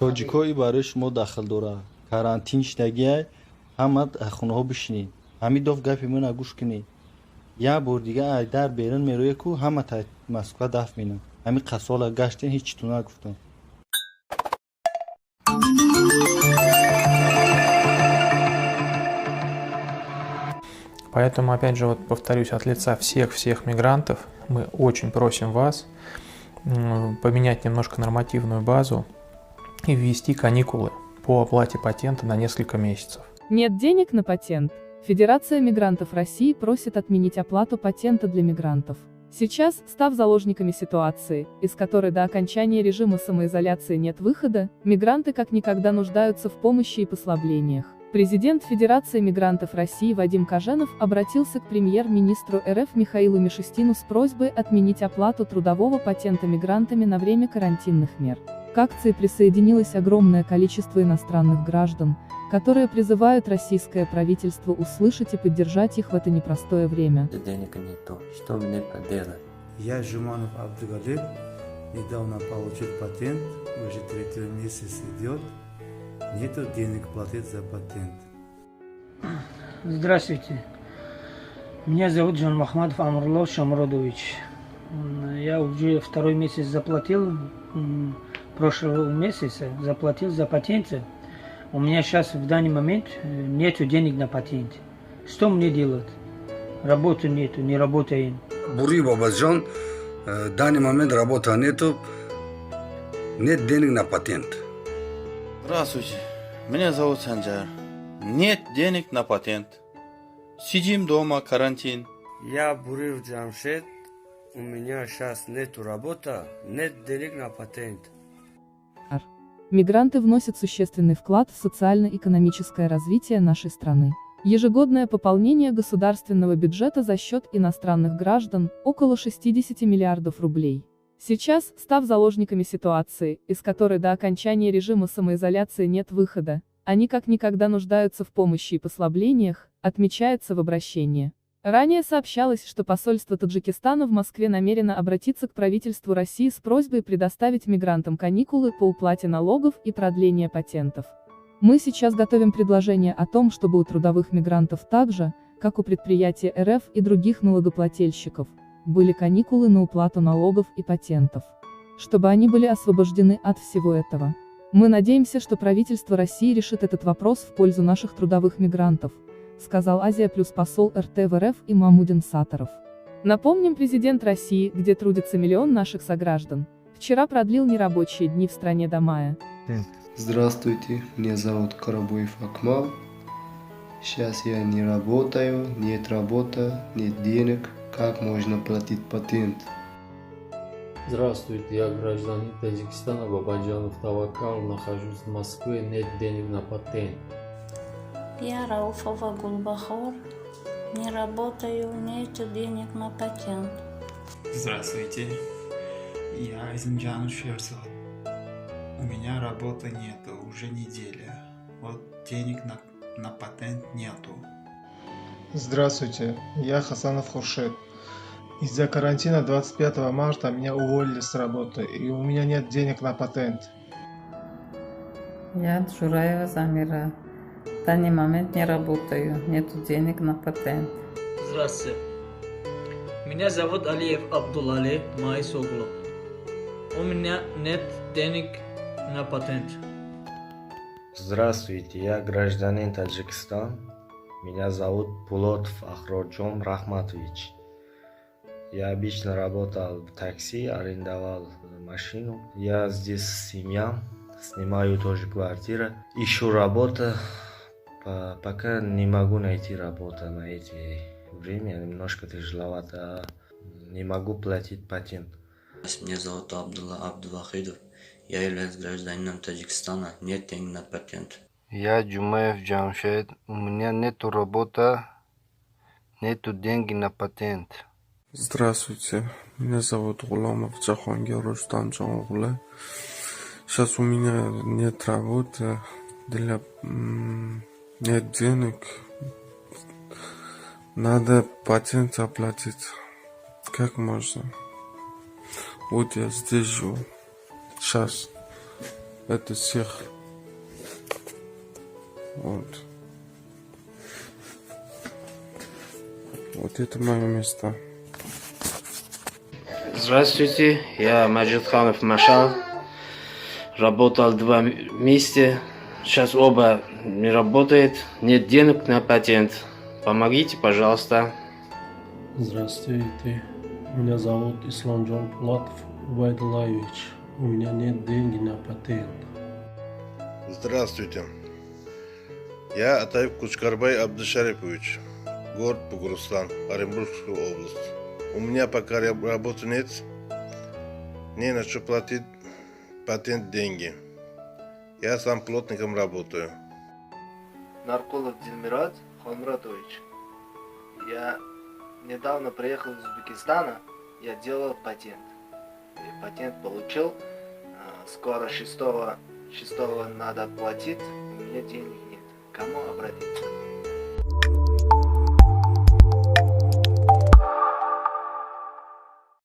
тоҷикои барои шумо дахл дора карантин шидагиай ҳама хунаҳо бишинед ҳамин доф гапи мана гӯш кунед як бор дига айдар берун мероя ку ҳама та Москва дафт менам ҳамин қасола гаштен ҳеч читу нагуфтам. Поэтому, опять же, вот повторюсь, от лица всех мигрантов мы очень просим вас поменять немножко нормативную базу и ввести каникулы по оплате патента на несколько месяцев. Нет денег на патент. Федерация мигрантов России просит отменить оплату патента для мигрантов. Сейчас, став заложниками ситуации, из которой до окончания режима самоизоляции нет выхода, мигранты как никогда нуждаются в помощи и послаблениях. Президент Федерации мигрантов России Вадим Кожанов обратился к премьер-министру РФ Михаилу Мишустину с просьбой отменить оплату трудового патента мигрантами на время карантинных мер. К акции присоединилось огромное количество иностранных граждан, которые призывают российское правительство услышать и поддержать их в это непростое время. Денег нету, что мне поделать? Я Жуманов Абдугалиб, недавно получил патент, уже 3 месяц идет. Нету денег платить за патент. Здравствуйте. Меня зовут Джан Махмадов Амурлов Шамродович. Я уже 2 месяц заплатил, прошлого месяца заплатил за патент. У меня сейчас в данный момент нету денег на патент. Что мне делать? Работы нету, не работаем. Бури Бабаджан, в данный момент работы нету, нет денег на патент. Здравствуйте, меня зовут Санджар. Нет денег на патент. Сидим дома, карантин. Я Бурив Джамшед. У меня сейчас нету работы, нет денег на патент. Мигранты вносят существенный вклад в социально-экономическое развитие нашей страны. Ежегодное пополнение государственного бюджета за счет иностранных граждан – около 60 миллиардов рублей. Сейчас, став заложниками ситуации, из которой до окончания режима самоизоляции нет выхода, они как никогда нуждаются в помощи и послаблениях, отмечается в обращении. Ранее сообщалось, что посольство Таджикистана в Москве намерено обратиться к правительству России с просьбой предоставить мигрантам каникулы по уплате налогов и продление патентов. Мы сейчас готовим предложение о том, чтобы у трудовых мигрантов так же, как у предприятий РФ и других налогоплательщиков, были каникулы на уплату налогов и патентов. Чтобы они были освобождены от всего этого. Мы надеемся, что правительство России решит этот вопрос в пользу наших трудовых мигрантов, сказал Азия Плюс посол РТ в РФ Имамудин Сатаров. Напомним, президент России, где трудится миллион наших сограждан, вчера продлил нерабочие дни в стране до мая. Здравствуйте, меня зовут Карабуев Акмал. Сейчас я не работаю, нет работы, нет денег. Как можно платить патент? Здравствуйте, я гражданин Таджикистана Бабаджанов Тавакал, нахожусь в Москве, нет денег на патент. Я Рауфова Гулбахор, не работаю, нет денег на патент. Здравствуйте, я Измджан Шерсот. У меня работы нету, уже неделя. Вот денег на патент нету. Здравствуйте, я Хасанов Хуршед. Из-за карантина 25 марта меня уволили с работы, и у меня нет денег на патент. Я Джураева Замира. В данный момент не работаю, нет денег на патент. Здравствуйте. Меня зовут Алиев Абдулали Майсоглу. У меня нет денег на патент. Здравствуйте, я гражданин Таджикистана. Меня зовут Пулотов Ахроджон Рахматович. Я обычно работал в такси, арендовал машину. Я здесь семья, снимаю тоже квартиру. Ищу работу, пока не могу найти работу на эти время. Немножко тяжеловато, не могу платить патент. Меня зовут Абдулла Абдулвахидов. Я являюсь гражданином Таджикистана. Нет денег на патент. Я Джумаев Джамшед. У меня нету работы, нету денег на патент. Здравствуйте, меня зовут Гуламов Джахангир Рустам Джамоглы. Сейчас у меня нет работы, нет денег. Надо патент оплатить. Как можно? Вот я здесь живу. Сейчас. это всех. Вот. Вот это мое место. Здравствуйте, я Маджидханов Машал. Работал 2 месяца. Сейчас оба не работает. Нет денег на патент. Помогите, пожалуйста. Здравствуйте. Меня зовут Исламджон Пулатов Убайдуллаевич. У меня нет денег на патент. Здравствуйте. Я Атаев Кучкарбай Абдушарипович. Город Бугуруслан, Оренбургская область. У меня пока работы нет. Не на что платить патент деньги. Я сам плотником работаю. Нарколог Дильмират Хонмуратович. Я недавно приехал из Узбекистана. Я делал патент. И патент получил. Скоро 6 надо платить. У меня денег нет. Кому обратиться?